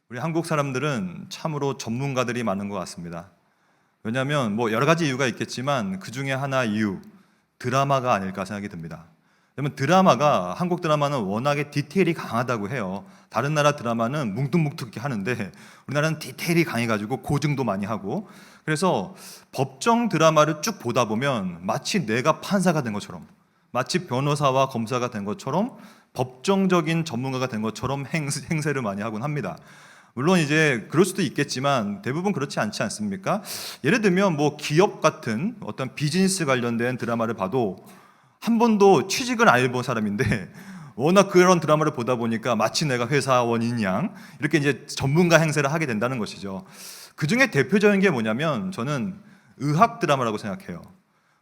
우리 한국 사람들은 참으로 전문가들이 많은 것 같습니다. 왜냐하면 뭐 여러 가지 이유가 있겠지만 그 중에 하나 이유, 드라마가 아닐까 생각이 듭니다. 왜냐면 드라마가, 한국 드라마는 워낙에 디테일이 강하다고 해요. 다른 나라 드라마는 뭉뚱뭉뚱하게 하는데 우리나라는 디테일이 강해가지고 고증도 많이 하고, 그래서 법정 드라마를 쭉 보다 보면 마치 내가 판사가 된 것처럼, 마치 변호사와 검사가 된 것처럼, 법정적인 전문가가 된 것처럼 행세를 많이 하곤 합니다. 물론 이제 그럴 수도 있겠지만 대부분 그렇지 않지 않습니까? 예를 들면 뭐 기업 같은 어떤 비즈니스 관련된 드라마를 봐도 한 번도 취직을 안 해본 사람인데 워낙 그런 드라마를 보다 보니까 마치 내가 회사원인 양 이렇게 이제 전문가 행세를 하게 된다는 것이죠. 그 중에 대표적인 게 뭐냐면 저는 의학 드라마라고 생각해요.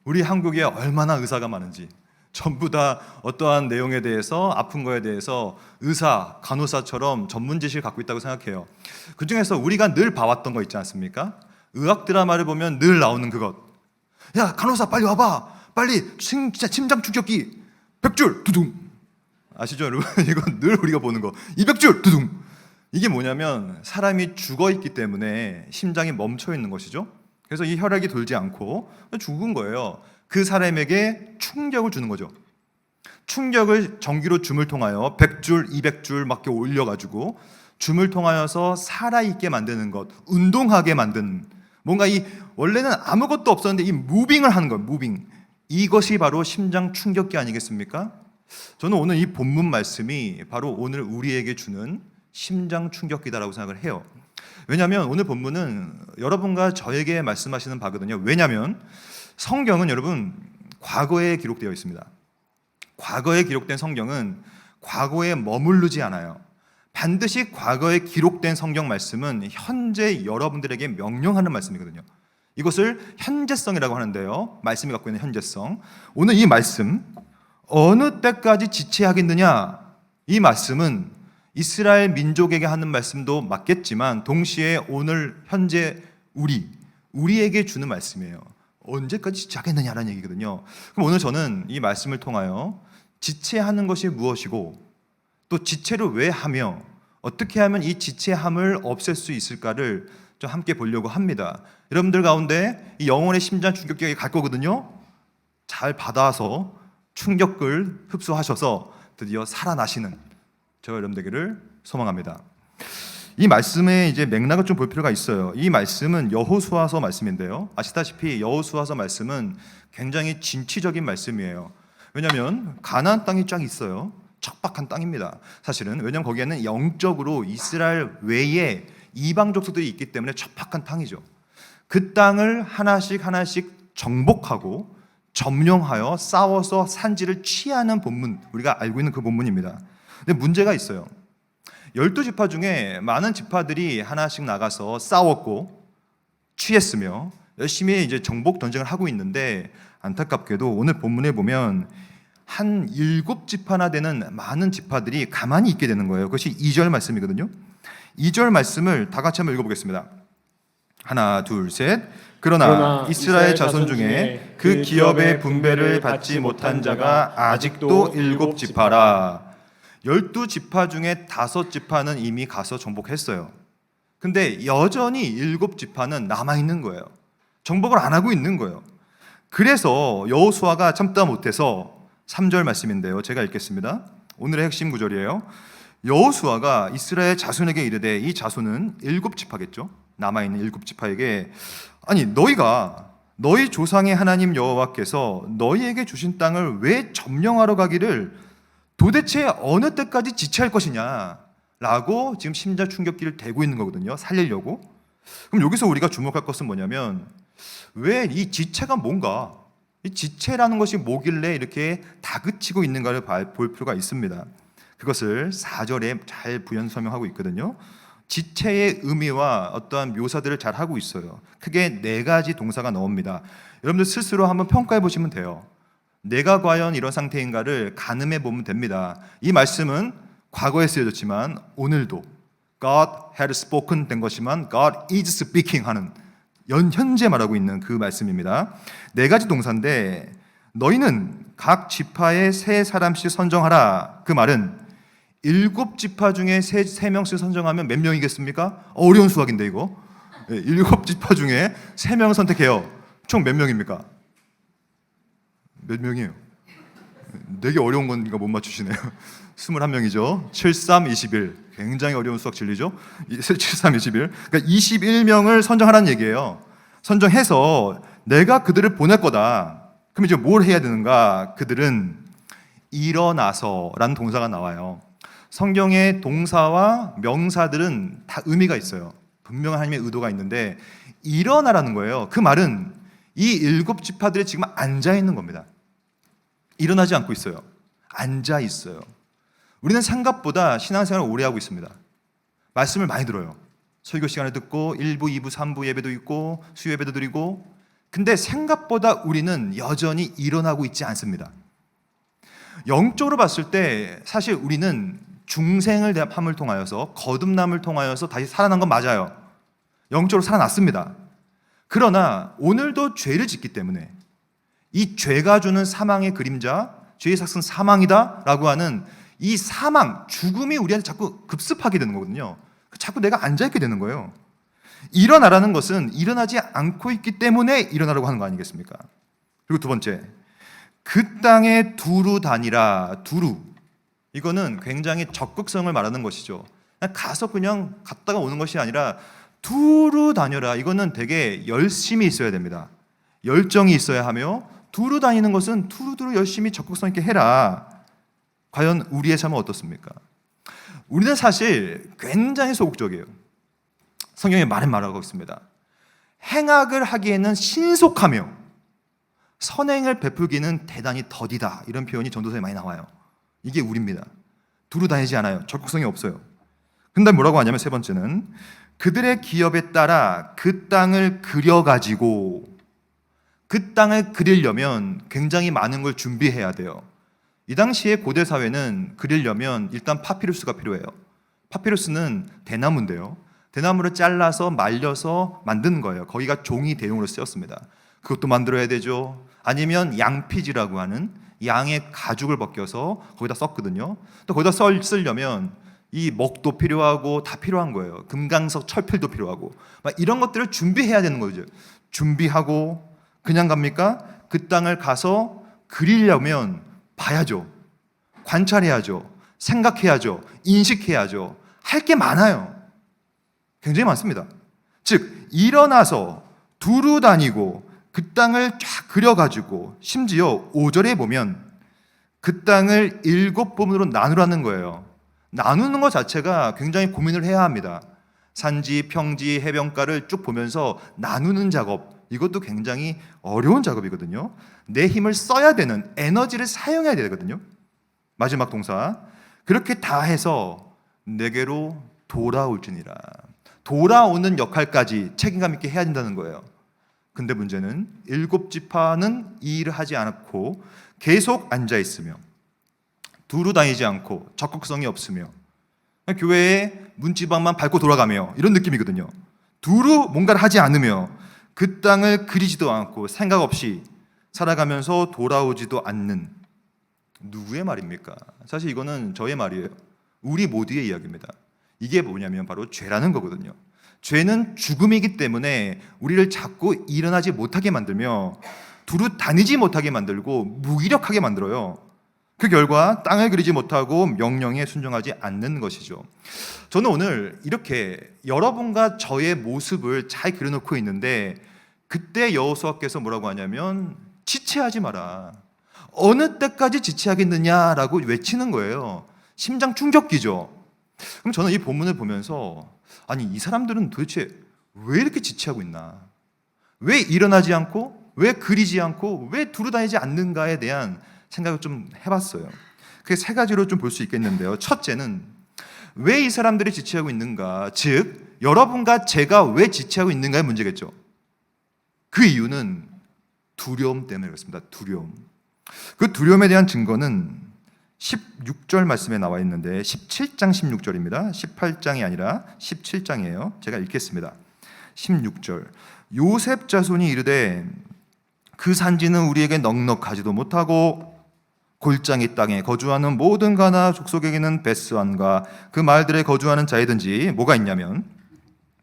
우리 한국에 얼마나 의사가 많은지, 전부 다 어떠한 내용에 대해서, 아픈 거에 대해서 의사, 간호사처럼 전문 지식을 갖고 있다고 생각해요. 그 중에서 우리가 늘 봐왔던 거 있지 않습니까? 의학 드라마를 보면 늘 나오는 그것. 야, 간호사 빨리 와봐. 빨리 진짜 심장 충격기 100줄 두둥. 아시죠, 여러분? 이건 늘 우리가 보는 거. 200줄 두둥. 이게 뭐냐면 사람이 죽어 있기 때문에 심장이 멈춰 있는 것이죠. 그래서 이 혈액이 돌지 않고 죽은 거예요. 그 사람에게 충격을 주는 거죠. 충격을 전기로 줌을 통하여 100줄, 200줄 막 올려가지고 줌을 통하여서 살아있게 만드는 것, 운동하게 만드는, 뭔가 이 원래는 아무것도 없었는데 이 무빙을 하는 것, 무빙. 이것이 바로 심장 충격기 아니겠습니까? 저는 오늘 이 본문 말씀이 바로 오늘 우리에게 주는 심장 충격기다라고 생각을 해요. 왜냐하면 오늘 본문은 여러분과 저에게 말씀하시는 바거든요. 왜냐하면 성경은 여러분 과거에 기록되어 있습니다. 과거에 기록된 성경은 과거에 머무르지 않아요. 반드시 과거에 기록된 성경 말씀은 현재 여러분들에게 명령하는 말씀이거든요. 이것을 현재성이라고 하는데요. 말씀이 갖고 있는 현재성. 오늘 이 말씀, 어느 때까지 지체하겠느냐? 이 말씀은 이스라엘 민족에게 하는 말씀도 맞겠지만 동시에 오늘 현재 우리에게 주는 말씀이에요. 언제까지 지체하겠느냐라는 얘기거든요. 그럼 오늘 저는 이 말씀을 통하여 지체하는 것이 무엇이고 또 지체를 왜 하며 어떻게 하면 이 지체함을 없앨 수 있을까를 좀 함께 보려고 합니다. 여러분들 가운데 이 영혼의 심장 충격기가 갈 거거든요. 잘 받아서 충격을 흡수하셔서 드디어 살아나시는 저 여러분 되기를 소망합니다. 이 말씀의 이제 맥락을 좀 볼 필요가 있어요. 이 말씀은 여호수아서 말씀인데요. 아시다시피 여호수아서 말씀은 굉장히 진취적인 말씀이에요. 왜냐하면 가나안 땅이 쫙 있어요. 척박한 땅입니다. 사실은 왜냐하면 거기에는 영적으로 이스라엘 외에 이방 족속들이 있기 때문에 척박한 땅이죠. 그 땅을 하나씩 정복하고 점령하여 싸워서 산지를 취하는 본문, 우리가 알고 있는 그 본문입니다. 근데 문제가 있어요. 12지파 중에 많은 지파들이 하나씩 나가서 싸웠고 취했으며 열심히 이제 정복 전쟁을 하고 있는데 안타깝게도 오늘 본문에 보면 한 7지파나 되는 많은 지파들이 가만히 있게 되는 거예요. 그것이 2절 말씀이거든요. 2절 말씀을 다 같이 한번 읽어보겠습니다. 하나, 둘, 셋. 그러나 이스라엘 자손 중에 그 기업의 분배를 받지 못한 자가 아직도 7지파라. 12지파 중에 5지파는 이미 가서 정복했어요. 근데 여전히 7지파는 남아있는 거예요. 정복을 안 하고 있는 거예요. 그래서 여호수아가 참다 못해서 3절 말씀인데요. 제가 읽겠습니다. 오늘의 핵심 구절이에요. 여호수아가 이스라엘 자손에게 이르되, 이 자손은 7지파겠죠. 남아있는 7지파에게 아니 너희가 너희 조상의 하나님 여호와께서 너희에게 주신 땅을 왜 점령하러 가기를 도대체 어느 때까지 지체할 것이냐 라고 지금 심장 충격기를 대고 있는 거거든요. 살리려고. 그럼 여기서 우리가 주목할 것은 뭐냐면 왜 이 지체가 뭔가, 이 지체라는 것이 뭐길래 이렇게 다그치고 있는가를 볼 필요가 있습니다. 그것을 4절에 잘 부연 설명하고 있거든요. 지체의 의미와 어떠한 묘사들을 잘 하고 있어요. 크게 4가지 동사가 나옵니다. 여러분들 스스로 한번 평가해 보시면 돼요. 내가 과연 이런 상태인가를 가늠해 보면 됩니다. 이 말씀은 과거에 쓰여졌지만 오늘도 God had spoken 된 것이지만 God is speaking 하는 현재 말하고 있는 그 말씀입니다. 4가지 동사인데 너희는 각 지파에 3사람씩 선정하라. 그 말은 7지파 중에 3명씩 선정하면 몇 명이겠습니까? 어려운 수학인데 이거. 7지파 중에 3명 선택해요. 총 몇 명입니까? 몇 명이에요? 되게 어려운 거니까 못 맞추시네요. 21명이죠. 7, 3, 21. 굉장히 어려운 수학 진리죠. 7, 3, 21. 그러니까 21명을 선정하라는 얘기예요. 선정해서 내가 그들을 보낼 거다. 그럼 이제 뭘 해야 되는가? 그들은 일어나서라는 동사가 나와요. 성경의 동사와 명사들은 다 의미가 있어요. 분명한 하나님의 의도가 있는데 일어나라는 거예요. 그 말은 이 7지파들이 지금 앉아 있는 겁니다. 일어나지 않고 있어요. 앉아 있어요. 우리는 생각보다 신앙생활을 오래 하고 있습니다. 말씀을 많이 들어요. 설교 시간을 듣고 1부, 2부, 3부 예배도 있고 수요 예배도 드리고, 근데 생각보다 우리는 여전히 일어나고 있지 않습니다. 영적으로 봤을 때 사실 우리는 중생을 함을 통하여서 거듭남을 통하여서 다시 살아난 건 맞아요. 영적으로 살아났습니다. 그러나 오늘도 죄를 짓기 때문에 이 죄가 주는 사망의 그림자, 죄의 삭은 사망이다 라고 하는 이 사망, 죽음이 우리한테 자꾸 급습하게 되는 거거든요. 자꾸 내가 앉아있게 되는 거예요. 일어나라는 것은 일어나지 않고 있기 때문에 일어나라고 하는 거 아니겠습니까? 그리고 두 번째, 그 땅에 두루 다니라. 두루, 이거는 굉장히 적극성을 말하는 것이죠. 그냥 가서 그냥 갔다가 오는 것이 아니라 두루 다녀라. 이거는 되게 열심히 있어야 됩니다. 열정이 있어야 하며, 두루 다니는 것은 두루두루 열심히 적극성 있게 해라. 과연 우리의 삶은 어떻습니까? 우리는 사실 굉장히 소극적이에요. 성경에 많은 말하고 있습니다. 행악을 하기에는 신속하며 선행을 베풀기는 대단히 더디다. 이런 표현이 전도서에 많이 나와요. 이게 우리입니다. 두루 다니지 않아요. 적극성이 없어요. 근데 뭐라고 하냐면 세 번째는 그들의 기업에 따라 그 땅을 그려가지고, 그 땅을 그리려면 굉장히 많은 걸 준비해야 돼요. 이 당시에 고대 사회는 그리려면 일단 파피루스가 필요해요. 파피루스는 대나무인데요. 대나무를 잘라서 말려서 만든 거예요. 거기가 종이 대용으로 쓰였습니다. 그것도 만들어야 되죠. 아니면 양피지라고 하는 양의 가죽을 벗겨서 거기다 썼거든요. 또 거기다 쓰려면 이 먹도 필요하고 다 필요한 거예요. 금강석 철필도 필요하고 막 이런 것들을 준비해야 되는 거죠. 준비하고 그냥 갑니까? 그 땅을 가서 그리려면 봐야죠. 관찰해야죠. 생각해야죠. 인식해야죠. 할 게 많아요. 굉장히 많습니다. 즉 일어나서 두루 다니고 그 땅을 쫙 그려가지고, 심지어 5절에 보면 그 땅을 7부분으로 나누라는 거예요. 나누는 것 자체가 굉장히 고민을 해야 합니다. 산지, 평지, 해변가를 쭉 보면서 나누는 작업, 이것도 굉장히 어려운 작업이거든요. 내 힘을 써야 되는, 에너지를 사용해야 되거든요. 마지막 동사, 그렇게 다 해서 내게로 돌아올지니라. 돌아오는 역할까지 책임감 있게 해야 된다는 거예요. 근데 문제는 7지파는 이 일을 하지 않고 계속 앉아있으며 두루 다니지 않고 적극성이 없으며 교회에 문지방만 밟고 돌아가며 이런 느낌이거든요. 두루 뭔가를 하지 않으며 그 땅을 그리지도 않고 생각 없이 살아가면서 돌아오지도 않는, 누구의 말입니까? 사실 이거는 저의 말이에요. 우리 모두의 이야기입니다. 이게 뭐냐면 바로 죄라는 거거든요. 죄는 죽음이기 때문에 우리를 자꾸 일어나지 못하게 만들며 두루 다니지 못하게 만들고 무기력하게 만들어요. 그 결과 땅을 그리지 못하고 명령에 순종하지 않는 것이죠. 저는 오늘 이렇게 여러분과 저의 모습을 잘 그려놓고 있는데, 그때 여호수아께서 뭐라고 하냐면 지체하지 마라. 어느 때까지 지체하겠느냐라고 외치는 거예요. 심장 충격기죠. 그럼 저는 이 본문을 보면서 아니 이 사람들은 도대체 왜 이렇게 지체하고 있나? 왜 일어나지 않고, 왜 그리지 않고, 왜 두루다니지 않는가에 대한 생각을 좀 해봤어요. 그게 세 가지로 좀 볼 수 있겠는데요. 첫째는 왜 이 사람들이 지체하고 있는가, 즉 여러분과 제가 왜 지체하고 있는가의 문제겠죠. 그 이유는 두려움 때문에 그렇습니다. 두려움. 그 두려움에 대한 증거는 16절 말씀에 나와 있는데 17장 16절입니다. 18장이 아니라 17장이에요. 제가 읽겠습니다. 16절. 요셉 자손이 이르되 그 산지는 우리에게 넉넉하지도 못하고 골짜기 땅에 거주하는 모든 가나 족속에게는 베스안과 그 마을들에 거주하는 자이든지 뭐가 있냐면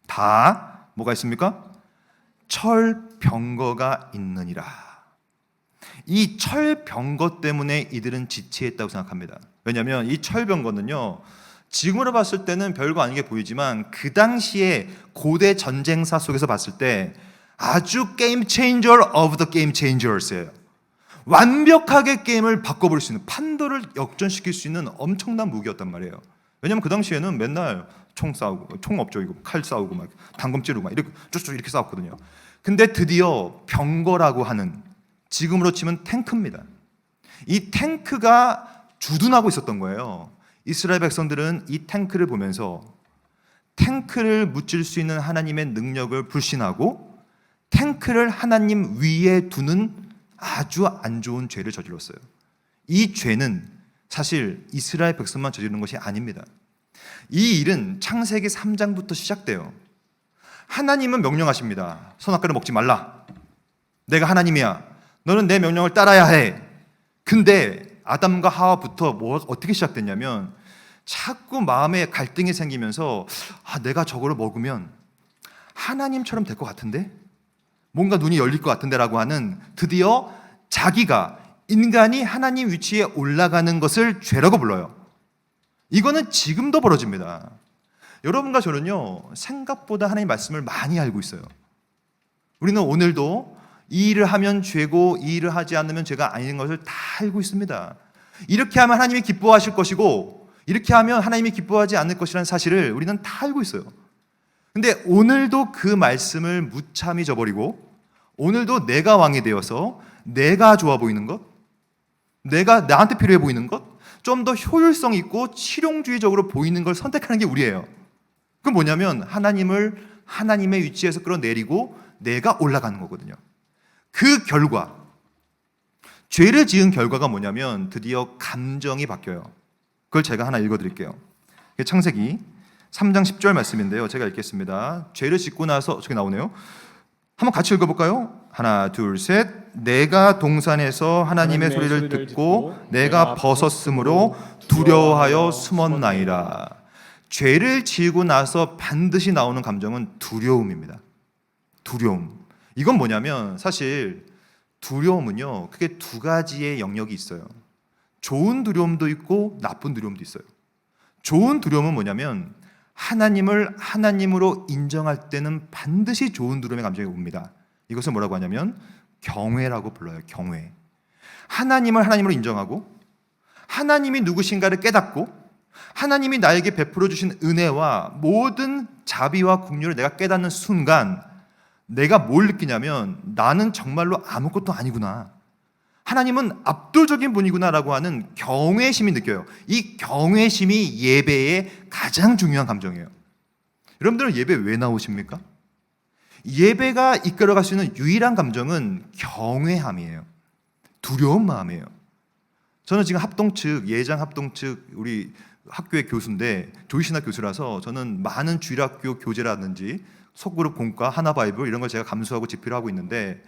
다 뭐가 있습니까? 철병거가 있느니라. 이 철병거 때문에 이들은 지체했다고 생각합니다. 왜냐하면 이 철병거는요, 지금으로 봤을 때는 별거 아닌 게 보이지만 그 당시에 고대 전쟁사 속에서 봤을 때 아주 게임 체인저 오브 더 게임 체인저스예요. 완벽하게 게임을 바꿔버릴 수 있는, 판도를 역전시킬 수 있는 엄청난 무기였단 말이에요. 왜냐하면 그 당시에는 맨날 총 싸우고, 총 없죠, 이거 칼 싸우고 막 단검 찌르고 막 이렇게 쭉쭉 이렇게 싸웠거든요. 근데 드디어 병거라고 하는, 지금으로 치면 탱크입니다. 이 탱크가 주둔하고 있었던 거예요. 이스라엘 백성들은 이 탱크를 보면서 탱크를 무찔 수 있는 하나님의 능력을 불신하고 탱크를 하나님 위에 두는 아주 안 좋은 죄를 저질렀어요. 이 죄는 사실 이스라엘 백성만 저지르는 것이 아닙니다. 이 일은 창세기 3장부터 시작돼요. 하나님은 명령하십니다. 선악과를 먹지 말라. 내가 하나님이야. 너는 내 명령을 따라야 해. 근데 아담과 하와부터 어떻게 시작됐냐면 자꾸 마음에 갈등이 생기면서 내가 저거를 먹으면 하나님처럼 될 것 같은데? 뭔가 눈이 열릴 것 같은데 라고 하는, 드디어 자기가, 인간이 하나님 위치에 올라가는 것을 죄라고 불러요. 이거는 지금도 벌어집니다. 여러분과 저는요, 생각보다 하나님 말씀을 많이 알고 있어요. 우리는 오늘도 이 일을 하면 죄고 이 일을 하지 않으면 죄가 아닌 것을 다 알고 있습니다. 이렇게 하면 하나님이 기뻐하실 것이고 이렇게 하면 하나님이 기뻐하지 않을 것이라는 사실을 우리는 다 알고 있어요. 근데 오늘도 그 말씀을 무참히 저버리고 오늘도 내가 왕이 되어서 내가 좋아 보이는 것, 내가 나한테 필요해 보이는 것, 좀 더 효율성 있고 실용주의적으로 보이는 걸 선택하는 게 우리예요. 그건 뭐냐면 하나님을 하나님의 위치에서 끌어내리고 내가 올라가는 거거든요. 그 결과, 죄를 지은 결과가 뭐냐면 드디어 감정이 바뀌어요. 그걸 제가 하나 읽어드릴게요. 창세기 3장 10절 말씀인데요, 제가 읽겠습니다. 죄를 짓고 나서, 저기 나오네요. 한번 같이 읽어볼까요? 하나 둘 셋. 내가 동산에서 하나님의 소리를 듣고 내가 벗었으므로 두려워하여 숨었나이다. 죄를 지고 나서 반드시 나오는 감정은 두려움입니다. 두려움. 이건 뭐냐면 사실 두려움은요, 크게 두 가지의 영역이 있어요. 좋은 두려움도 있고 나쁜 두려움도 있어요. 좋은 두려움은 뭐냐면 하나님을 하나님으로 인정할 때는 반드시 좋은 두려움의 감정이 옵니다. 이것을 뭐라고 하냐면 경외라고 불러요. 경외. 하나님을 하나님으로 인정하고 하나님이 누구신가를 깨닫고 하나님이 나에게 베풀어 주신 은혜와 모든 자비와 긍휼을 내가 깨닫는 순간 내가 뭘 느끼냐면 나는 정말로 아무것도 아니구나. 하나님은 압도적인 분이구나라고 하는 경외심이 느껴요. 이 경외심이 예배의 가장 중요한 감정이에요. 여러분들은 예배 왜 나오십니까? 예배가 이끌어갈 수 있는 유일한 감정은 경외함이에요. 두려운 마음이에요. 저는 지금 합동 측, 예장 합동 측 우리 학교의 교수인데 조이신학 교수라서 저는 많은 주일학교 교재라든지 소그룹 공과 하나바이블 이런 걸 제가 감수하고 집필을 하고 있는데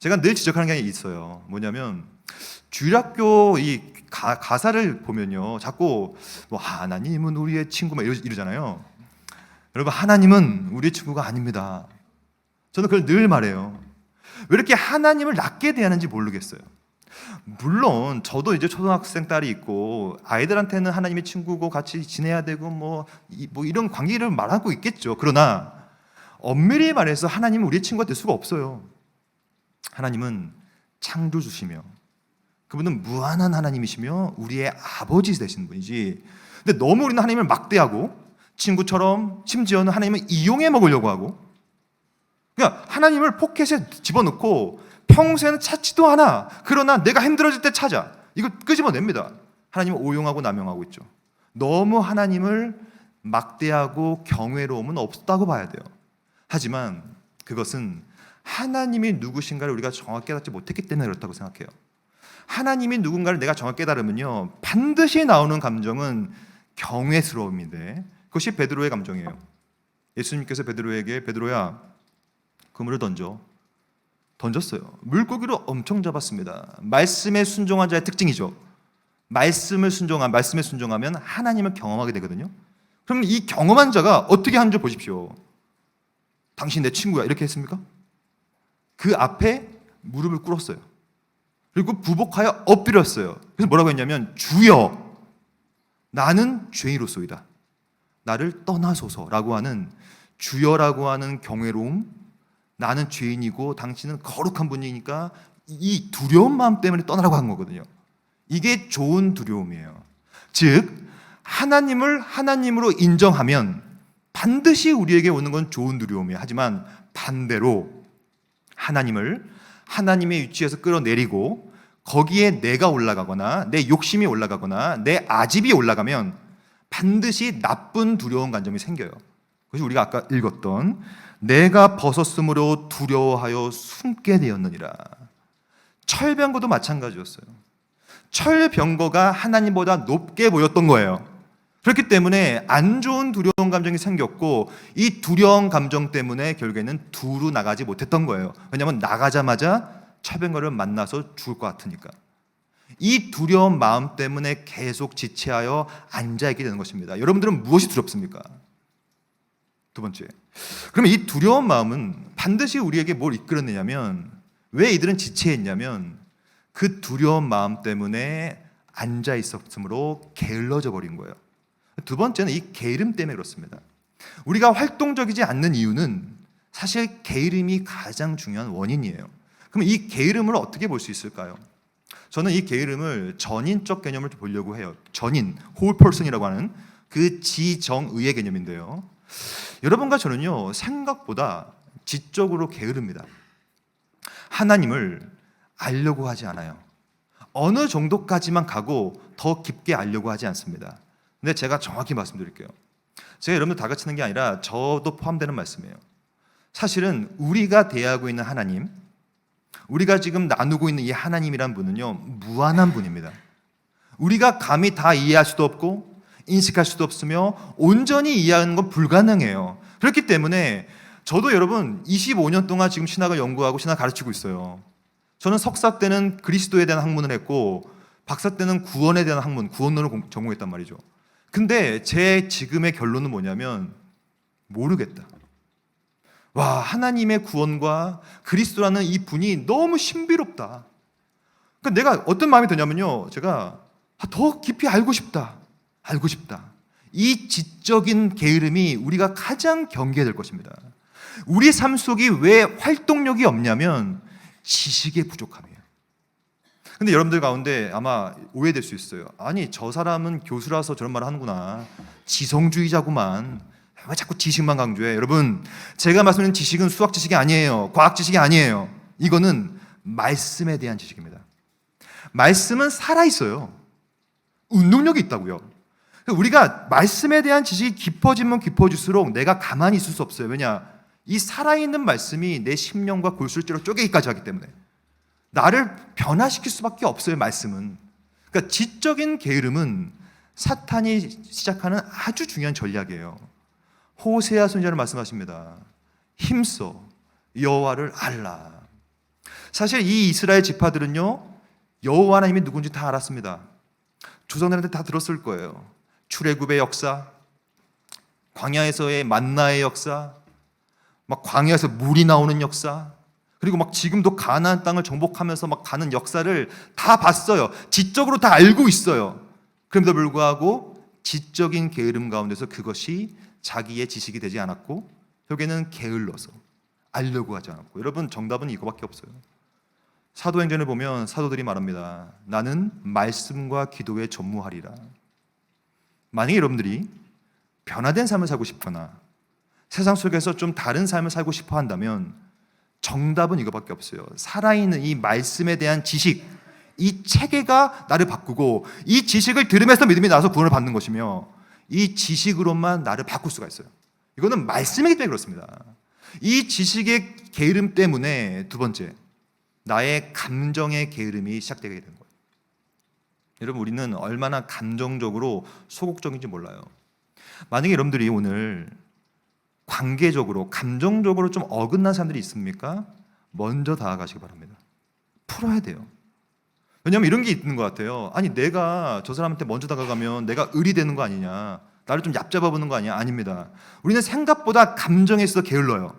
제가 늘 지적하는 게 있어요. 뭐냐면 주일학교 이 가사를 보면요, 자꾸 뭐 하나님은 우리의 친구 막 이러잖아요. 여러분, 하나님은 우리의 친구가 아닙니다. 저는 그걸 늘 말해요. 왜 이렇게 하나님을 낮게 대하는지 모르겠어요. 물론 저도 이제 초등학생 딸이 있고 아이들한테는 하나님의 친구고 같이 지내야 되고 뭐 이런 관계를 말하고 있겠죠. 그러나 엄밀히 말해서 하나님은 우리의 친구가 될 수가 없어요. 하나님은 창조주시며 그분은 무한한 하나님이시며 우리의 아버지 되시는 분이지. 근데 너무 우리는 하나님을 막대하고 친구처럼 심지어는 하나님을 이용해 먹으려고 하고, 그러니까 하나님을 포켓에 집어넣고 평소에는 찾지도 않아. 그러나 내가 힘들어질 때 찾아. 이거 끄집어냅니다. 하나님을 오용하고 남용하고 있죠. 너무 하나님을 막대하고 경외로움은 없다고 봐야 돼요. 하지만 그것은 하나님이 누구신가를 우리가 정확히 깨닫지 못했기 때문에 그렇다고 생각해요. 하나님이 누군가를 내가 정확히 깨달으면요, 반드시 나오는 감정은 경외스러움인데 그것이 베드로의 감정이에요. 예수님께서 베드로에게 베드로야 그물을 던졌어요. 물고기를 엄청 잡았습니다. 말씀에 순종한 자의 특징이죠. 말씀에 순종하면 하나님을 경험하게 되거든요. 그럼 이 경험한 자가 어떻게 하는지 보십시오. 당신 내 친구야 이렇게 했습니까? 그 앞에 무릎을 꿇었어요. 그리고 부복하여 엎드렸어요. 그래서 뭐라고 했냐면 주여 나는 죄인으로소이다. 나를 떠나소서라고 하는 주여라고 하는 경외로움, 나는 죄인이고 당신은 거룩한 분이니까 이 두려운 마음 때문에 떠나라고 한 거거든요. 이게 좋은 두려움이에요. 즉 하나님을 하나님으로 인정하면 반드시 우리에게 오는 건 좋은 두려움이에요. 하지만 반대로 하나님을 하나님의 위치에서 끌어내리고 거기에 내가 올라가거나 내 욕심이 올라가거나 내 아집이 올라가면 반드시 나쁜 두려운 감정이 생겨요. 그래서 우리가 아까 읽었던 내가 벗었으므로 두려워하여 숨게 되었느니라. 철병거도 마찬가지였어요. 철병거가 하나님보다 높게 보였던 거예요. 그렇기 때문에 안 좋은 두려운 감정이 생겼고 이 두려운 감정 때문에 결국에는 두루 나가지 못했던 거예요. 왜냐하면 나가자마자 철병거를 만나서 죽을 것 같으니까. 이 두려운 마음 때문에 계속 지체하여 앉아있게 되는 것입니다. 여러분들은 무엇이 두렵습니까? 두 번째, 그러면 이 두려운 마음은 반드시 우리에게 뭘 이끌어내냐면 왜 이들은 지체했냐면 그 두려운 마음 때문에 앉아있었으므로 게을러져 버린 거예요. 두 번째는 이 게으름 때문에 그렇습니다. 우리가 활동적이지 않는 이유는 사실 게으름이 가장 중요한 원인이에요. 그럼 이 게으름을 어떻게 볼 수 있을까요? 저는 이 게으름을 전인적 개념을 보려고 해요. 전인, whole person이라고 하는 그 지정의의 개념인데요. 여러분과 저는요 생각보다 지적으로 게으릅니다. 하나님을 알려고 하지 않아요. 어느 정도까지만 가고 더 깊게 알려고 하지 않습니다. 근데 제가 정확히 말씀드릴게요. 제가 여러분들 다 같이는 게 아니라 저도 포함되는 말씀이에요. 사실은 우리가 대하고 있는 하나님, 우리가 지금 나누고 있는 이 하나님이란 분은요 무한한 분입니다. 우리가 감히 다 이해할 수도 없고 인식할 수도 없으며 온전히 이해하는 건 불가능해요. 그렇기 때문에 저도 여러분 25년 동안 지금 신학을 연구하고 신학 가르치고 있어요. 저는 석사 때는 그리스도에 대한 학문을 했고 박사 때는 구원에 대한 학문, 구원론을 전공했단 말이죠. 근데 제 지금의 결론은 뭐냐면 모르겠다. 와, 하나님의 구원과 그리스도라는 이 분이 너무 신비롭다. 그러니까 내가 어떤 마음이 드냐면요, 제가 더 깊이 알고 싶다. 이 지적인 게으름이 우리가 가장 경계해야 될 것입니다. 우리 삶 속이 왜 활동력이 없냐면 지식의 부족함이에요. 근데 여러분들 가운데 아마 오해될 수 있어요. 아니, 저 사람은 교수라서 저런 말을 하는구나. 지성주의자구만. 왜 자꾸 지식만 강조해? 여러분, 제가 말씀드리는 지식은 수학 지식이 아니에요. 과학 지식이 아니에요. 이거는 말씀에 대한 지식입니다. 말씀은 살아있어요. 운동력이 있다고요. 우리가 말씀에 대한 지식이 깊어지면 깊어질수록 내가 가만히 있을 수 없어요. 왜냐? 이 살아있는 말씀이 내 심령과 골수를 쪼개기까지 하기 때문에 나를 변화시킬 수밖에 없어요. 말씀은. 그러니까 지적인 게으름은 사탄이 시작하는 아주 중요한 전략이에요. 호세아 선지자는 말씀하십니다. 힘써 여호와를 알라. 사실 이 이스라엘 지파들은요 여호와 하나님이 누군지 다 알았습니다. 조상들한테 다 들었을 거예요. 출애굽의 역사, 광야에서의 만나의 역사, 막 광야에서 물이 나오는 역사, 그리고 막 지금도 가나안 땅을 정복하면서 막 가는 역사를 다 봤어요. 지적으로 다 알고 있어요. 그럼에도 불구하고 지적인 게으름 가운데서 그것이 자기의 지식이 되지 않았고 결국에는 게을러서 알려고 하지 않았고, 여러분 정답은 이거밖에 없어요. 사도행전을 보면 사도들이 말합니다. 나는 말씀과 기도에 전무하리라. 만약에 여러분들이 변화된 삶을 살고 싶거나 세상 속에서 좀 다른 삶을 살고 싶어 한다면 정답은 이거밖에 없어요. 살아있는 이 말씀에 대한 지식, 이 체계가 나를 바꾸고 이 지식을 들으면서 믿음이 나서 구원을 받는 것이며 이 지식으로만 나를 바꿀 수가 있어요. 이거는 말씀이기 때문에 그렇습니다. 이 지식의 게으름 때문에 두 번째, 나의 감정의 게으름이 시작되게 되는 거예요. 여러분, 우리는 얼마나 감정적으로 소극적인지 몰라요. 만약에 여러분들이 오늘 관계적으로, 감정적으로 좀 어긋난 사람들이 있습니까? 먼저 다가가시기 바랍니다. 풀어야 돼요. 왜냐하면 이런 게 있는 것 같아요. 아니 내가 저 사람한테 먼저 다가가면 내가 을이 되는 거 아니냐, 나를 좀 얕잡아 보는 거 아니야? 아닙니다. 우리는 생각보다 감정에 있어서 게을러요.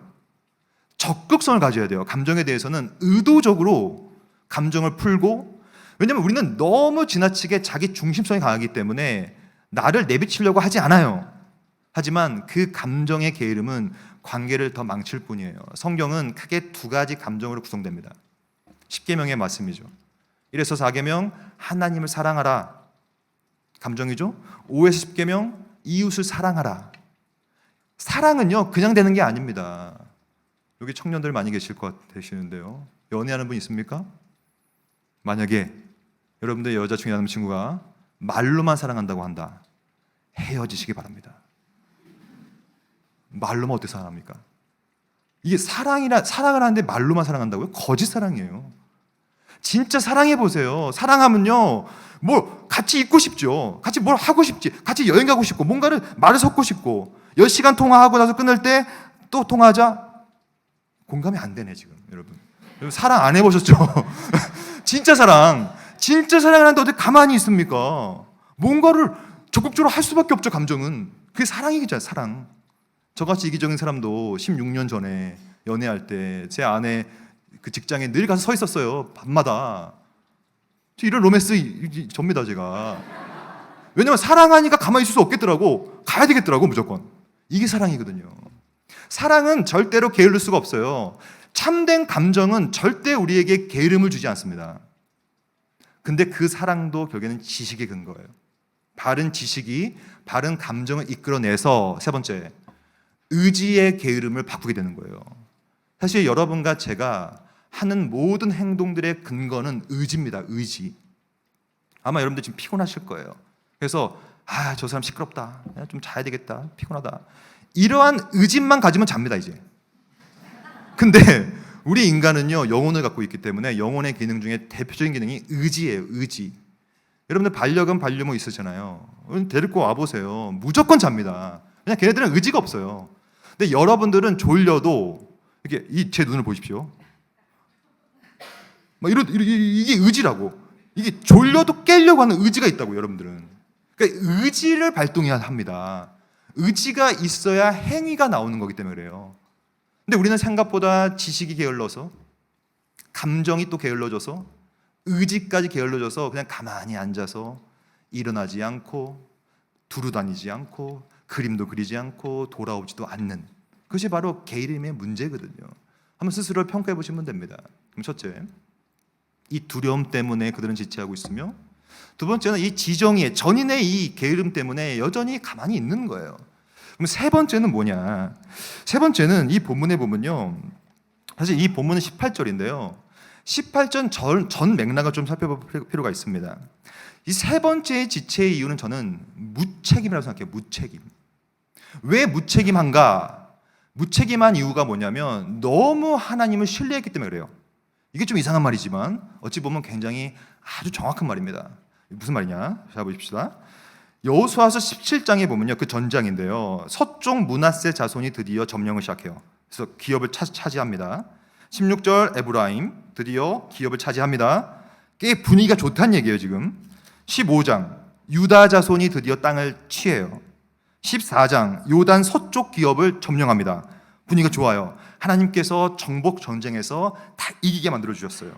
적극성을 가져야 돼요. 감정에 대해서는 의도적으로 감정을 풀고, 왜냐하면 우리는 너무 지나치게 자기 중심성이 강하기 때문에 나를 내비치려고 하지 않아요. 하지만 그 감정의 게으름은 관계를 더 망칠 뿐이에요. 성경은 크게 두 가지 감정으로 구성됩니다. 십계명의 말씀이죠. 1에서 4계명 하나님을 사랑하라 감정이죠. 5에서 10계명 이웃을 사랑하라. 사랑은요 그냥 되는 게 아닙니다. 여기 청년들 많이 계실 것 같으시는데요, 연애하는 분 있습니까? 만약에 여러분들 여자 중에 남자친구가 말로만 사랑한다고 한다, 헤어지시기 바랍니다. 말로만 어떻게 사랑합니까? 이게 사랑을 하는데 말로만 사랑한다고요? 거짓 사랑이에요. 진짜 사랑해 보세요. 사랑하면요, 뭐 같이 있고 싶죠. 같이 뭘 하고 싶지. 같이 여행 가고 싶고, 뭔가를 말을 섞고 싶고. 10시간 통화하고 나서 끊을 때 또 통화하자. 공감이 안 되네 지금 여러분. 사랑 안 해보셨죠? 진짜 사랑을 하는데 어떻게 가만히 있습니까? 뭔가를 적극적으로 할 수밖에 없죠. 감정은 그게 사랑이잖아요. 사랑. 저같이 이기적인 사람도 16년 전에 연애할 때 제 아내 그 직장에 늘 가서 서 있었어요. 밤마다. 이런 로맨스 접니다 제가. 왜냐면 사랑하니까 가만히 있을 수 없겠더라고. 가야 되겠더라고 무조건. 이게 사랑이거든요. 사랑은 절대로 게을릴 수가 없어요. 참된 감정은 절대 우리에게 게으름을 주지 않습니다. 근데 그 사랑도 결국에는 지식의 근거예요. 바른 지식이 바른 감정을 이끌어내서, 세 번째, 의지의 게으름을 바꾸게 되는 거예요. 사실 여러분과 제가 하는 모든 행동들의 근거는 의지입니다. 의지. 아마 여러분들 지금 피곤하실 거예요. 그래서 저 사람 시끄럽다, 좀 자야 되겠다, 피곤하다, 이러한 의지만 가지면 잡니다 이제. 근데 우리 인간은요 영혼을 갖고 있기 때문에 영혼의 기능 중에 대표적인 기능이 의지예요. 의지. 여러분들 반려견 반려묘 있으잖아요. 데리고 와보세요. 무조건 잡니다. 그냥 걔네들은 의지가 없어요. 근데 여러분들은 졸려도 이게 제 눈을 보십시오. 이게 의지라고. 이게 졸려도 깨려고 하는 의지가 있다고 여러분들은. 그러니까 의지를 발동해야 합니다. 의지가 있어야 행위가 나오는 거기 때문에 그래요. 근데 우리는 생각보다 지식이 게을러서, 감정이 또 게을러져서, 의지까지 게을러져서 그냥 가만히 앉아서 일어나지 않고 두루다니지 않고 그림도 그리지 않고 돌아오지도 않는, 그것이 바로 게으름의 문제거든요. 한번 스스로를 평가해 보시면 됩니다. 그럼 첫째, 이 두려움 때문에 그들은 지체하고 있으며, 두 번째는 이 지정의 전인의 이 게으름 때문에 여전히 가만히 있는 거예요. 그럼 세 번째는 뭐냐? 세 번째는 이 본문에 보면요, 사실 이 본문은 18절인데요 18절 전 맥락을 좀 살펴볼 필요가 있습니다. 이 세 번째의 지체의 이유는 저는 무책임이라고 생각해요. 무책임. 왜 무책임한가? 무책임한 이유가 뭐냐면 너무 하나님을 신뢰했기 때문에 그래요. 이게 좀 이상한 말이지만 어찌 보면 굉장히 아주 정확한 말입니다. 무슨 말이냐? 자 보십시다. 여호수아서 17장에 보면요, 그 전장인데요, 서쪽 므낫세 자손이 드디어 점령을 시작해요. 그래서 기업을 차지합니다. 16절 에브라임 드디어 기업을 차지합니다. 꽤 분위기가 좋다는 얘기예요 지금. 15장 유다 자손이 드디어 땅을 취해요. 14장 요단 서쪽 기업을 점령합니다. 분위기가 좋아요. 하나님께서 정복 전쟁에서 다 이기게 만들어 주셨어요.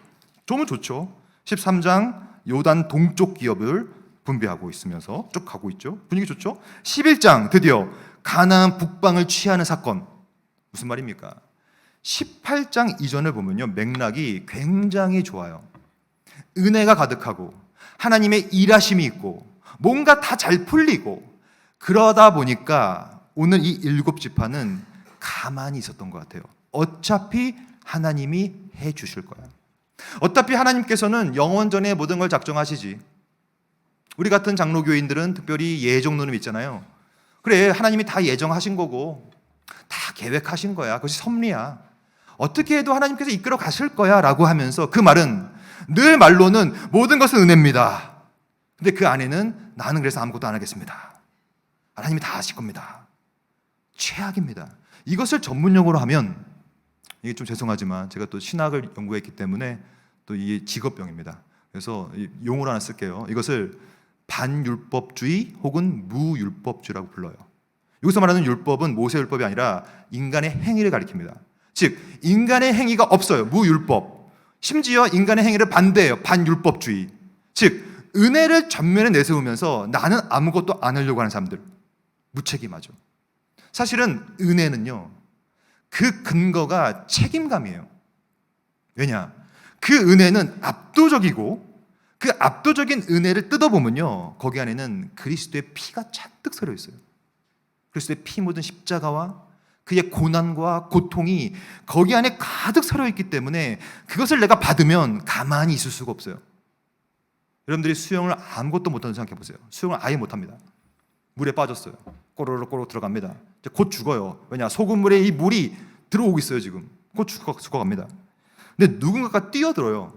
너무 좋죠. 13장 요단 동쪽 기업을 분배하고 있으면서 쭉 가고 있죠. 분위기 좋죠. 11장 드디어 가나안 북방을 취하는 사건. 무슨 말입니까? 18장 이전을 보면요, 맥락이 굉장히 좋아요. 은혜가 가득하고 하나님의 일하심이 있고 뭔가 다 잘 풀리고, 그러다 보니까 오늘 이 7지파는 가만히 있었던 것 같아요. 어차피 하나님이 해 주실 거야. 어차피 하나님께서는 영원전에 모든 걸 작정하시지. 우리 같은 장로교인들은 특별히 예정론을 믿잖아요. 그래, 하나님이 다 예정하신 거고 다 계획하신 거야. 그것이 섭리야. 어떻게 해도 하나님께서 이끌어 가실 거야 라고 하면서, 그 말은 늘 말로는 모든 것은 은혜입니다. 근데 그 안에는 나는 그래서 아무것도 안 하겠습니다. 하나님이 다 하실 겁니다. 최악입니다. 이것을 전문용어로 하면, 이게 좀 죄송하지만 제가 또 신학을 연구했기 때문에 또 이게 직업병입니다. 그래서 용어를 하나 쓸게요. 이것을 반율법주의 혹은 무율법주의라고 불러요. 여기서 말하는 율법은 모세율법이 아니라 인간의 행위를 가리킵니다. 즉 인간의 행위가 없어요. 무율법. 심지어 인간의 행위를 반대해요. 반율법주의. 즉 은혜를 전면에 내세우면서 나는 아무것도 안 하려고 하는 사람들. 무책임하죠. 사실은 은혜는요, 그 근거가 책임감이에요. 왜냐? 그 은혜는 압도적이고 그 압도적인 은혜를 뜯어보면요, 거기 안에는 그리스도의 피가 잔뜩 서려 있어요. 그리스도의 피 묻은 십자가와 그의 고난과 고통이 거기 안에 가득 서려 있기 때문에 그것을 내가 받으면 가만히 있을 수가 없어요. 여러분들이 수영을 아무것도 못하는 생각해 보세요. 수영을 아예 못합니다. 물에 빠졌어요. 꼬르륵 들어갑니다. 이제 곧 죽어요. 왜냐? 소금물에 이 물이 들어오고 있어요. 지금 곧 죽어갑니다. 근데 누군가가 뛰어들어요.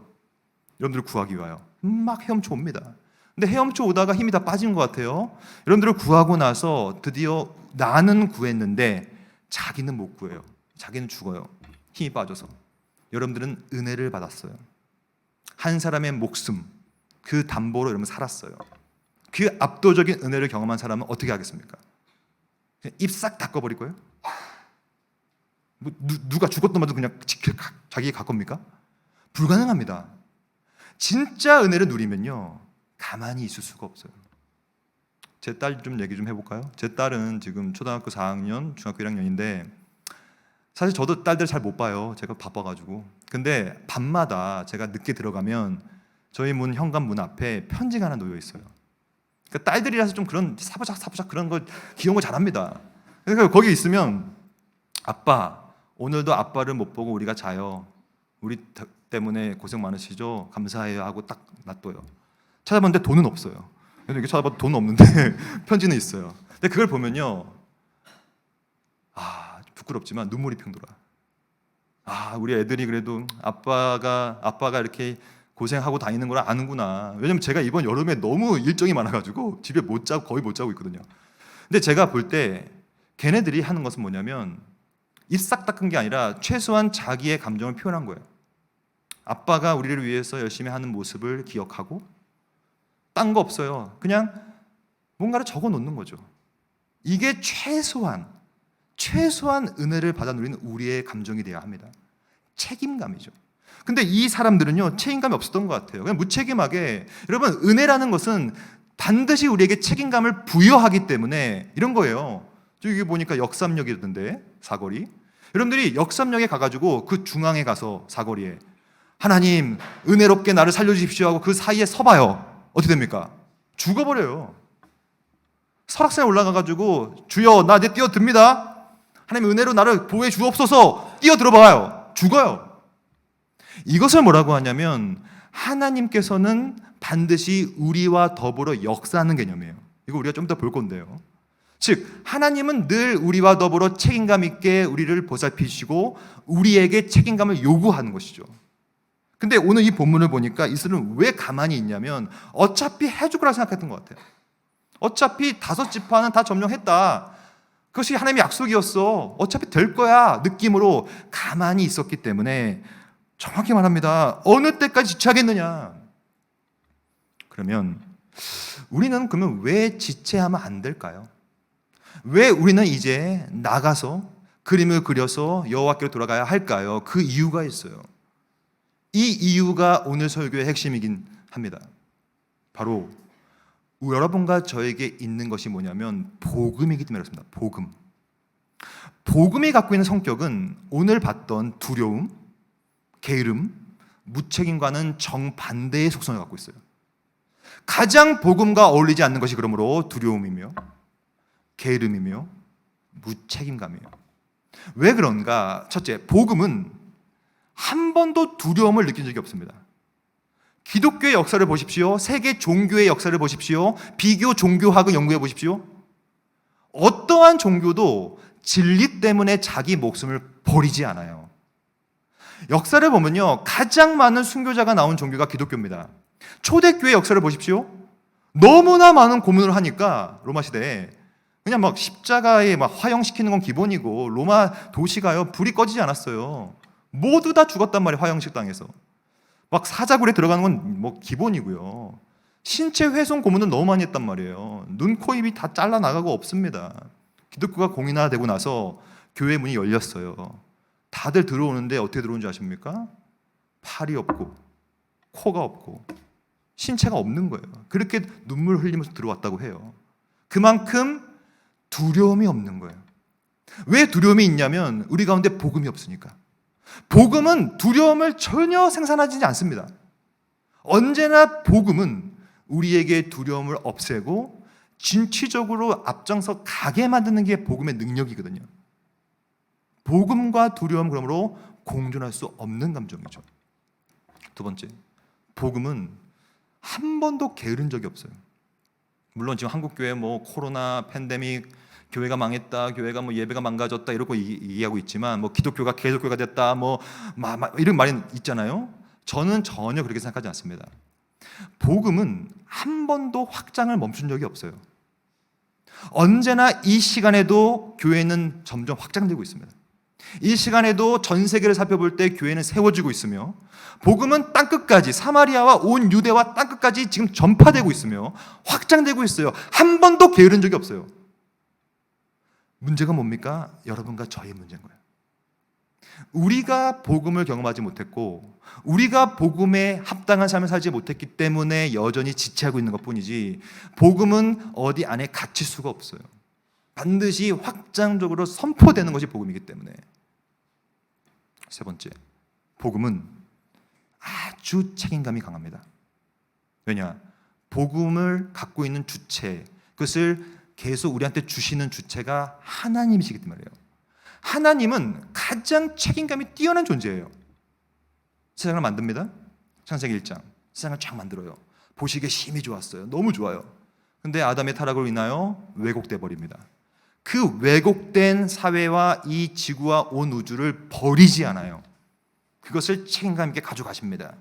여러분들을 구하기 위하여 막 헤엄쳐 옵니다. 근데 헤엄쳐 오다가 힘이 다 빠진 것 같아요. 여러분들을 구하고 나서 드디어 나는 구했는데 자기는 못 구해요. 자기는 죽어요. 힘이 빠져서. 여러분들은 은혜를 받았어요. 한 사람의 목숨, 그 담보로 여러분 살았어요. 그 압도적인 은혜를 경험한 사람은 어떻게 하겠습니까? 입 싹 닦아버릴 거예요? 누가 죽었더라도 그냥 자기가 갈 겁니까? 불가능합니다. 진짜 은혜를 누리면요, 가만히 있을 수가 없어요. 제 딸 좀 얘기 좀 해볼까요? 제 딸은 지금 초등학교 4학년, 중학교 1학년인데 사실 저도 딸들 잘 못 봐요. 제가 바빠가지고. 근데 밤마다 제가 늦게 들어가면 저희 현관 문 앞에 편지가 하나 놓여 있어요. 그러니까 딸들이라서 좀 그런 사부작 그런 거 귀여운 거 잘합니다. 그러니까 거기 있으면 아빠, 오늘도 아빠를 못 보고 우리가 자요. 우리 때문에 고생 많으시죠? 감사해요 하고 딱 놔둬요. 찾아봤는데 돈은 없어요. 이렇게 찾아봐도 돈 없는데 편지는 있어요. 근데 그걸 보면요, 부끄럽지만 눈물이 핑 돌아. 우리 애들이 그래도 아빠가 이렇게 고생하고 다니는 걸 아는구나. 왜냐면 제가 이번 여름에 너무 일정이 많아가지고 집에 거의 못 자고 있거든요. 근데 제가 볼 때 걔네들이 하는 것은 뭐냐면 입 싹 닦은 게 아니라 최소한 자기의 감정을 표현한 거예요. 아빠가 우리를 위해서 열심히 하는 모습을 기억하고 딴 거 없어요. 그냥 뭔가를 적어 놓는 거죠. 이게 최소한 은혜를 받아 누리는 우리의 감정이 되어야 합니다. 책임감이죠. 근데 이 사람들은요, 책임감이 없었던 것 같아요. 그냥 무책임하게. 여러분, 은혜라는 것은 반드시 우리에게 책임감을 부여하기 때문에 이런 거예요. 여기 보니까 역삼역이던데, 사거리. 여러분들이 역삼역에 가가지고 그 중앙에 가서 사거리에 하나님 은혜롭게 나를 살려주십시오 하고 그 사이에 서봐요. 어떻게 됩니까? 죽어버려요. 설악산에 올라가가지고 주여 나 이제 뛰어듭니다. 하나님 은혜로 나를 보호해 주옵소서. 뛰어들어봐요. 죽어요. 이것을 뭐라고 하냐면 하나님께서는 반드시 우리와 더불어 역사하는 개념이에요. 이거 우리가 좀 더 볼 건데요. 즉 하나님은 늘 우리와 더불어 책임감 있게 우리를 보살피시고 우리에게 책임감을 요구하는 것이죠. 근데 오늘 이 본문을 보니까 이스라엘은 왜 가만히 있냐면 어차피 해줄 거라 생각했던 것 같아요. 어차피 5지파는 다 점령했다. 그것이 하나님의 약속이었어. 어차피 될 거야. 느낌으로 가만히 있었기 때문에 정확히 말합니다. 어느 때까지 지체하겠느냐. 그러면 우리는 그러면 왜 지체하면 안 될까요? 왜 우리는 이제 나가서 그림을 그려서 여호와께로 돌아가야 할까요? 그 이유가 있어요. 이 이유가 오늘 설교의 핵심이긴 합니다. 바로 여러분과 저에게 있는 것이 뭐냐면 복음이기 때문에 그렇습니다. 복음. 복음이 갖고 있는 성격은 오늘 봤던 두려움, 게으름, 무책임과는 정반대의 속성을 갖고 있어요. 가장 복음과 어울리지 않는 것이 그러므로 두려움이며 게으름이며 무책임감이에요. 왜 그런가? 첫째, 복음은 한 번도 두려움을 느낀 적이 없습니다. 기독교의 역사를 보십시오. 세계 종교의 역사를 보십시오. 비교 종교학을 연구해 보십시오. 어떠한 종교도 진리 때문에 자기 목숨을 버리지 않아요. 역사를 보면요, 가장 많은 순교자가 나온 종교가 기독교입니다. 초대교회 역사를 보십시오. 너무나 많은 고문을 하니까 로마 시대에 그냥 막 십자가에 막 화형시키는 건 기본이고 로마 도시가요 불이 꺼지지 않았어요. 모두 다 죽었단 말이에요. 화형식 당해서. 막 사자굴에 들어가는 건 뭐 기본이고요. 신체 훼손 고문은 너무 많이 했단 말이에요. 눈, 코, 입이 다 잘라나가고 없습니다. 기독교가 공인화되고 나서 교회 문이 열렸어요. 다들 들어오는데 어떻게 들어오는지 아십니까? 팔이 없고 코가 없고 신체가 없는 거예요. 그렇게 눈물 흘리면서 들어왔다고 해요. 그만큼 두려움이 없는 거예요. 왜 두려움이 있냐면 우리 가운데 복음이 없으니까. 복음은 두려움을 전혀 생산하지 않습니다. 언제나 복음은 우리에게 두려움을 없애고 진취적으로 앞장서 가게 만드는 게 복음의 능력이거든요. 복음과 두려움 그러므로 공존할 수 없는 감정이죠. 두 번째, 복음은 한 번도 게으른 적이 없어요. 물론 지금 한국 교회 뭐 코로나 팬데믹 교회가 망했다, 교회가 뭐 예배가 망가졌다 이러고 얘기하고 있지만 뭐 기독교가 개독교가 됐다 뭐 이런 말이 있잖아요. 저는 전혀 그렇게 생각하지 않습니다. 복음은 한 번도 확장을 멈춘 적이 없어요. 언제나 이 시간에도 교회는 점점 확장되고 있습니다. 이 시간에도 전 세계를 살펴볼 때 교회는 세워지고 있으며 복음은 땅끝까지 사마리아와 온 유대와 땅끝까지 지금 전파되고 있으며 확장되고 있어요. 한 번도 게으른 적이 없어요. 문제가 뭡니까? 여러분과 저의 문제인 거예요. 우리가 복음을 경험하지 못했고 우리가 복음에 합당한 삶을 살지 못했기 때문에 여전히 지체하고 있는 것뿐이지 복음은 어디 안에 갇힐 수가 없어요. 반드시 확장적으로 선포되는 것이 복음이기 때문에. 세 번째, 복음은 아주 책임감이 강합니다. 왜냐? 복음을 갖고 있는 주체, 그것을 계속 우리한테 주시는 주체가 하나님이시기 때문이에요. 하나님은 가장 책임감이 뛰어난 존재예요. 세상을 만듭니다. 창세기 1장. 세상을 쫙 만들어요. 보시기에 심히 좋았어요. 너무 좋아요. 근데 아담의 타락으로 인하여 왜곡돼 버립니다. 그 왜곡된 사회와 이 지구와 온 우주를 버리지 않아요. 그것을 책임감 있게 가져가십니다.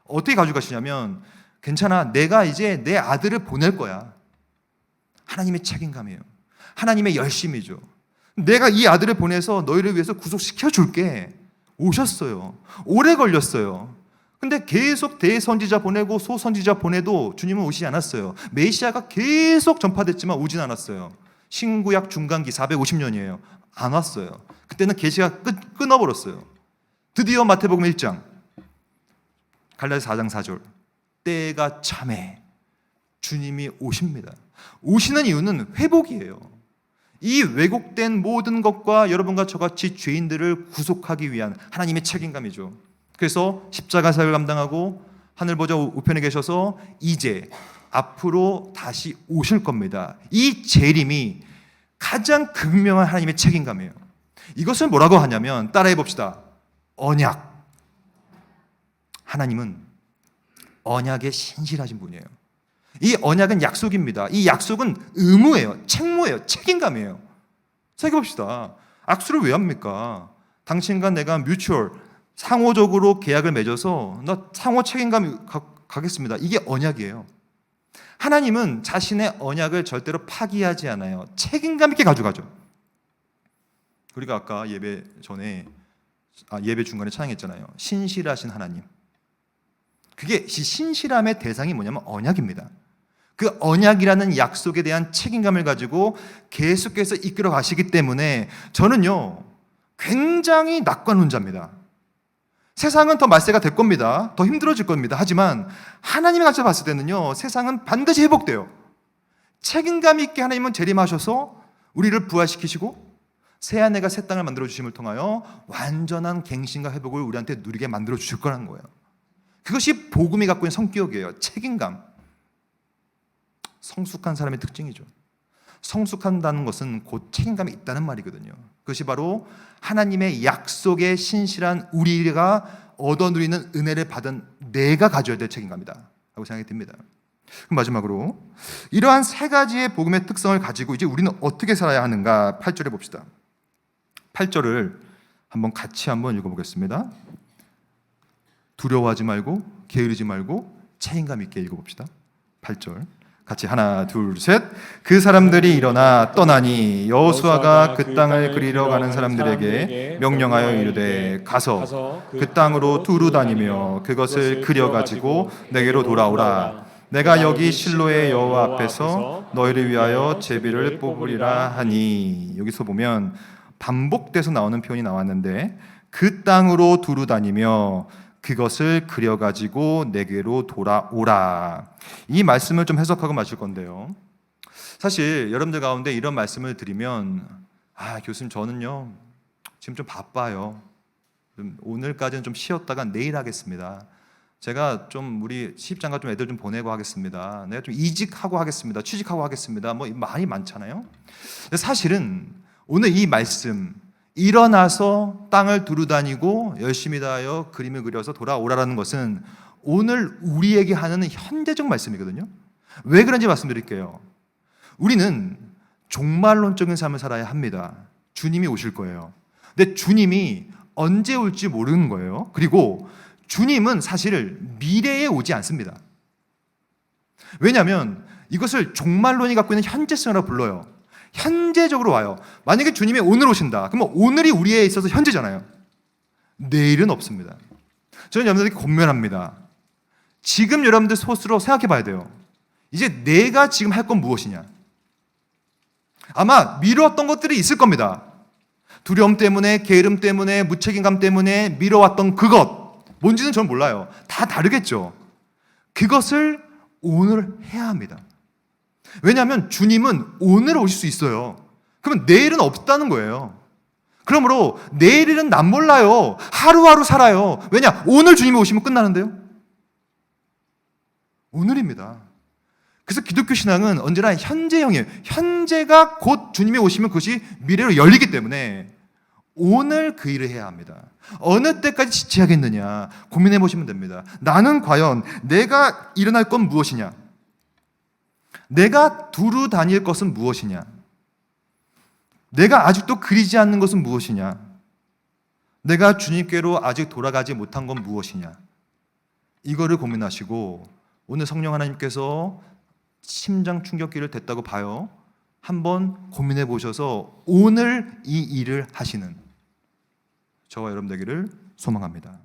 어떻게 가져가시냐면 괜찮아, 내가 이제 내 아들을 보낼 거야. 하나님의 책임감이에요. 하나님의 열심이죠. 내가 이 아들을 보내서 너희를 위해서 구속시켜 줄게. 오셨어요. 오래 걸렸어요. 근데 계속 대선지자 보내고 소선지자 보내도 주님은 오시지 않았어요. 메시아가 계속 전파됐지만 오진 않았어요. 신구약 중간기 450년이에요. 안 왔어요. 그때는 계시가 끊어버렸어요. 드디어 마태복음 1장 갈라디아 4장 4절 때가 참해 주님이 오십니다. 오시는 이유는 회복이에요. 이 왜곡된 모든 것과 여러분과 저같이 죄인들을 구속하기 위한 하나님의 책임감이죠. 그래서 십자가 사역을 감당하고 하늘 보좌 우편에 계셔서 이제 앞으로 다시 오실 겁니다. 이 재림이 가장 극명한 하나님의 책임감이에요. 이것을 뭐라고 하냐면 따라해 봅시다. 언약. 하나님은 언약에 신실하신 분이에요. 이 언약은 약속입니다. 이 약속은 의무예요. 책무예요. 책임감이에요. 생각해 봅시다. 악수를 왜 합니까? 당신과 내가 뮤추얼 상호적으로 계약을 맺어서 나 상호 책임감 가겠습니다. 이게 언약이에요. 하나님은 자신의 언약을 절대로 파기하지 않아요. 책임감 있게 가져가죠. 우리가 아까 예배 중간에 찬양했잖아요. 신실하신 하나님. 그게 신실함의 대상이 뭐냐면 언약입니다. 그 언약이라는 약속에 대한 책임감을 가지고 계속해서 이끌어 가시기 때문에 저는요 굉장히 낙관론자입니다. 세상은 더 말세가 될 겁니다. 더 힘들어질 겁니다. 하지만 하나님의 관점에서 봤을 때는요 세상은 반드시 회복돼요. 책임감 있게 하나님은 재림하셔서 우리를 부활시키시고 새 하늘과 새 땅을 만들어 주심을 통하여 완전한 갱신과 회복을 우리한테 누리게 만들어 주실 거라는 거예요. 그것이 복음이 갖고 있는 성격이에요. 책임감. 성숙한 사람의 특징이죠. 성숙한다는 것은 곧 책임감이 있다는 말이거든요. 그것이 바로 하나님의 약속에 신실한 우리가 얻어 누리는 은혜를 받은 내가 가져야 될 책임감이다 라고 생각이 듭니다. 그럼 마지막으로 이러한 세 가지의 복음의 특성을 가지고 이제 우리는 어떻게 살아야 하는가 8절에 봅시다. 8절을 같이 한번 읽어보겠습니다. 두려워하지 말고 게으르지 말고 책임감 있게 읽어봅시다. 8절 같이 하나 둘 셋. 그 사람들이 일어나 떠나니 여호수아가 그 땅을 그리러 가는 사람들에게 명령하여 이르되 가서 그 땅으로 두루 다니며 그것을 그려 가지고 내게로 돌아오라. 내가 여기 실로의 여호와 앞에서 너희를 위하여 제비를 뽑으리라 하니. 여기서 보면 반복돼서 나오는 표현이 나왔는데 그 땅으로 두루 다니며 그것을 그려가지고 내게로 돌아오라. 이 말씀을 좀 해석하고 마칠 건데요, 사실 여러분들 가운데 이런 말씀을 드리면 교수님 저는요 지금 좀 바빠요, 오늘까지는 좀 쉬었다가 내일 하겠습니다, 제가 좀 우리 시집장가 좀 애들 좀 보내고 하겠습니다, 내가 좀 이직하고 하겠습니다, 취직하고 하겠습니다, 뭐 말이 많잖아요. 근데 사실은 오늘 이 말씀, 일어나서 땅을 두루다니고 열심히 다하여 그림을 그려서 돌아오라라는 것은 오늘 우리에게 하는 현재적 말씀이거든요. 왜 그런지 말씀드릴게요. 우리는 종말론적인 삶을 살아야 합니다. 주님이 오실 거예요. 근데 주님이 언제 올지 모르는 거예요. 그리고 주님은 사실 미래에 오지 않습니다. 왜냐하면 이것을 종말론이 갖고 있는 현재성이라고 불러요. 현재적으로 와요. 만약에 주님이 오늘 오신다, 그러면 오늘이 우리에 있어서 현재잖아요. 내일은 없습니다. 저는 여러분들에게 권면합니다. 지금 여러분들 스스로 생각해 봐야 돼요. 이제 내가 지금 할 건 무엇이냐. 아마 미루었던 것들이 있을 겁니다. 두려움 때문에, 게으름 때문에, 무책임감 때문에 미뤄왔던 그것, 뭔지는 저는 몰라요. 다 다르겠죠. 그것을 오늘 해야 합니다. 왜냐하면 주님은 오늘 오실 수 있어요. 그러면 내일은 없다는 거예요. 그러므로 내일은 난 몰라요. 하루하루 살아요. 왜냐? 오늘 주님이 오시면 끝나는데요. 오늘입니다. 그래서 기독교 신앙은 언제나 현재형이에요. 현재가 곧 주님이 오시면 그것이 미래로 열리기 때문에 오늘 그 일을 해야 합니다. 어느 때까지 지체하겠느냐 고민해 보시면 됩니다. 나는 과연 내가 일어날 건 무엇이냐? 내가 두루 다닐 것은 무엇이냐? 내가 아직도 그리지 않는 것은 무엇이냐? 내가 주님께로 아직 돌아가지 못한 건 무엇이냐? 이거를 고민하시고 오늘 성령 하나님께서 심장 충격기를 댔다고 봐요. 한번 고민해 보셔서 오늘 이 일을 하시는 저와 여러분 되기를 소망합니다.